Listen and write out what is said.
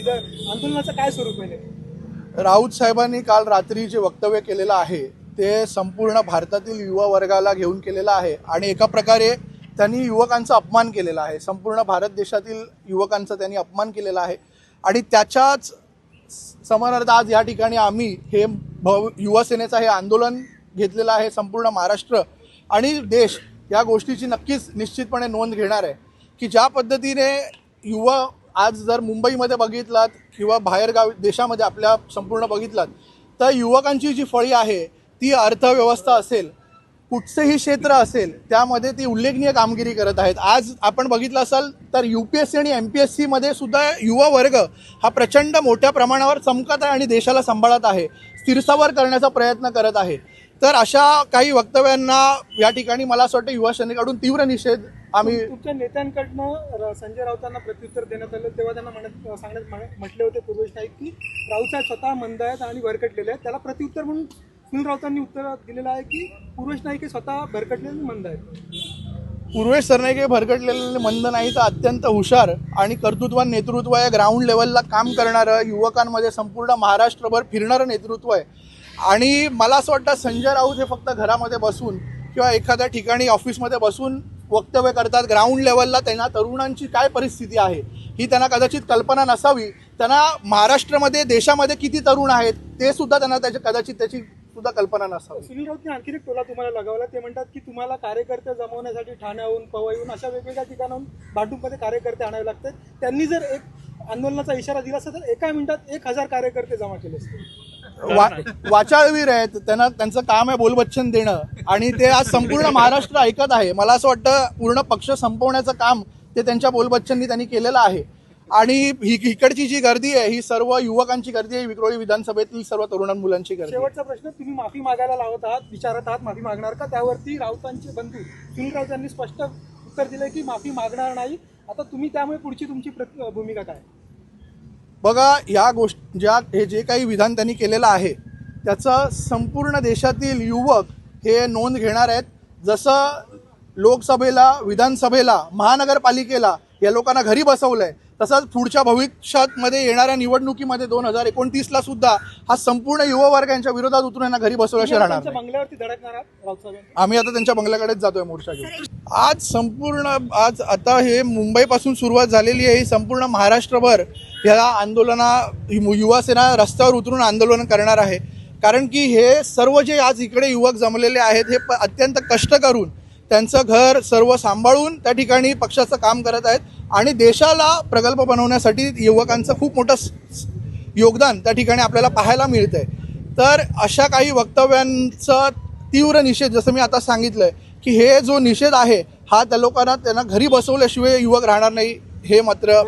आंदोलनाचं काय स्वरूप आहे? राऊत साहेबांनी काल रात्री जे वक्तव्य केलेलं आहे ते संपूर्ण भारतातील युवा वर्गाला घेऊन केलेलं आहे आणि एका प्रकारे त्यांनी युवकांचा अपमान केलेला आहे. संपूर्ण भारत देशातील युवकांचा त्यांनी अपमान केलेला आहे आणि त्याच्याच समानार्थ आज या ठिकाणी आम्ही हे युवा सेनेचं हे आंदोलन घेतलेलं आहे. संपूर्ण महाराष्ट्र आणि देश या गोष्टीची नक्कीच निश्चितपणे नोंद घेणार आहे की ज्या पद्धतीने युवा आज जर मुंबईमध्ये बघितलात किंवा बाहेरगाव देशामध्ये आपल्या संपूर्ण बघितलात तर युवकांची जी फळी आहे ती अर्थव्यवस्था असेल, कुठचंही क्षेत्र असेल त्यामध्ये ती उल्लेखनीय कामगिरी करत आहेत. आज आपण बघितलं असाल तर UPSC आणि MPSC मध्ये सुद्धा युवा वर्ग हा प्रचंड मोठ्या प्रमाणावर चमकत आहे आणि देशाला सांभाळत आहे, स्थिरस्थावर करण्याचा प्रयत्न करत आहे. तर अशा काही वक्तव्यांना या ठिकाणी मला असं वाटतं युवा सेनेकडून तीव्र निषेध आम्ही तुमच्या नेत्यांकडनं संजय राऊतांना प्रत्युत्तर देण्यात आलं तेव्हा त्यांना म्हटले होते पूर्वेश नाईक की राऊत साहेब स्वतः मंद आहेत आणि भरकटलेले आहेत. त्याला प्रत्युत्तर म्हणून सुनील राऊतांनी उत्तर दिलेलं आहे की पूर्वेश नाईक हे स्वतः भरकटलेले मंद आहेत. पूर्वेश सरनाईक भरकटलेले मंद नाही तर अत्यंत हुशार आणि कर्तृत्वान नेतृत्व आहे. ग्राउंड लेवलला काम करणारं, युवकांमध्ये संपूर्ण महाराष्ट्रभर फिरणारं नेतृत्व आहे. आणि मला असं वाटतं संजय राऊत हे फक्त घरामध्ये बसून किंवा एखाद्या ठिकाणी ऑफिसमध्ये बसून वक्तव्य करतात. ग्राउंड लेवलला त्यांना तरुणांची काय परिस्थिती आहे ही त्यांना कदाचित कल्पना नसावी. त्यांना महाराष्ट्रामध्ये देशामध्ये किती तरुण आहेत ते सुद्धा त्यांना कदाचित त्याची सुद्धा कल्पना नसावी. सुनील राऊतने आणखी एक टोला तुम्हाला लगावला. ते म्हणतात की तुम्हाला कार्यकर्ते जमवण्यासाठी ठाण्याहून, पवईहून अशा वेगवेगळ्या ठिकाणाहून भांडूपमध्ये कार्यकर्ते आणावे लागतात. त्यांनी जर एक आंदोलनाचा इशारा दिला असता तर एका मिनिटात 1000 कार्यकर्ते जमा केले असते. वाचाळवीर आहेत, त्यांचं काम आहे बोलबच्चन देणं आणि ते आज संपूर्ण महाराष्ट्र ऐकत आहे. मला असं वाटतं पूर्ण पक्ष संपवण्याचं काम ते त्यांच्या बोलबच्चननी त्यांनी केलेलं आहे. आणि इकडची जी गर्दी आहे ही सर्व युवकांची गर्दी आहे, विक्रोळी विधानसभेतील सर्व तरुण मुलांची गर्दी. शेवटचा प्रश्न, तुम्ही माफी मागायला लावत आहात, विचारत आहात माफी मागणार का? त्यावरती राऊतांचे बंधू सुनील राऊत यांनी स्पष्ट उत्तर दिलंय की माफी मागणार नाही. आता तुम्ही त्यामुळे पुढची तुमची भूमिका काय? बघा, या हे जे काही विधान त्यांनी केलेलं आहे त्याचं संपूर्ण देशातील युवक हे नोंद घेणार आहेत. जसं लोकसभेला, विधानसभेला, महानगरपालिकेला या लोकांना घरी बसवलंय तसंच पुढच्या भविष्यामध्ये येणाऱ्या निवडणुकीमध्ये 2029ला सुद्धा हा संपूर्ण युवा वर्ग यांच्या विरोधात उतरून यांना घरी बसवल्याशिवाय राहणार नाही. बंगल्यावरती धडकणार आहात? आम्ही आता त्यांच्या बंगल्याकडेच जातोय मोर्चा घेऊन. आज आता हे मुंबईपासून सुरुवात झालेली आहे. ही संपूर्ण महाराष्ट्रभर या युवा सेना रस्त्यावर उतरून आंदोलन करणार आहे. कारण की हे सर्व जे आज इकडे युवक जमलेले आहेत हे अत्यंत कष्ट करून त्यांचं घर सर्व सांभाळून त्या ठिकाणी पक्षाचं काम करत आहेत आणि देशाला प्रगल्भ बनवण्यासाठी युवकांचं खूप मोठं योगदान त्या ठिकाणी आपल्याला पाहायला मिळतंय. तर अशा काही वक्तव्यांचा तीव्र निषेध, जसं मी आता सांगितलंय की हे जो निषेध आहे हा त्या लोकांना त्यांना घरी बसवल्याशिवाय युवक राहणार नाही हे मात्र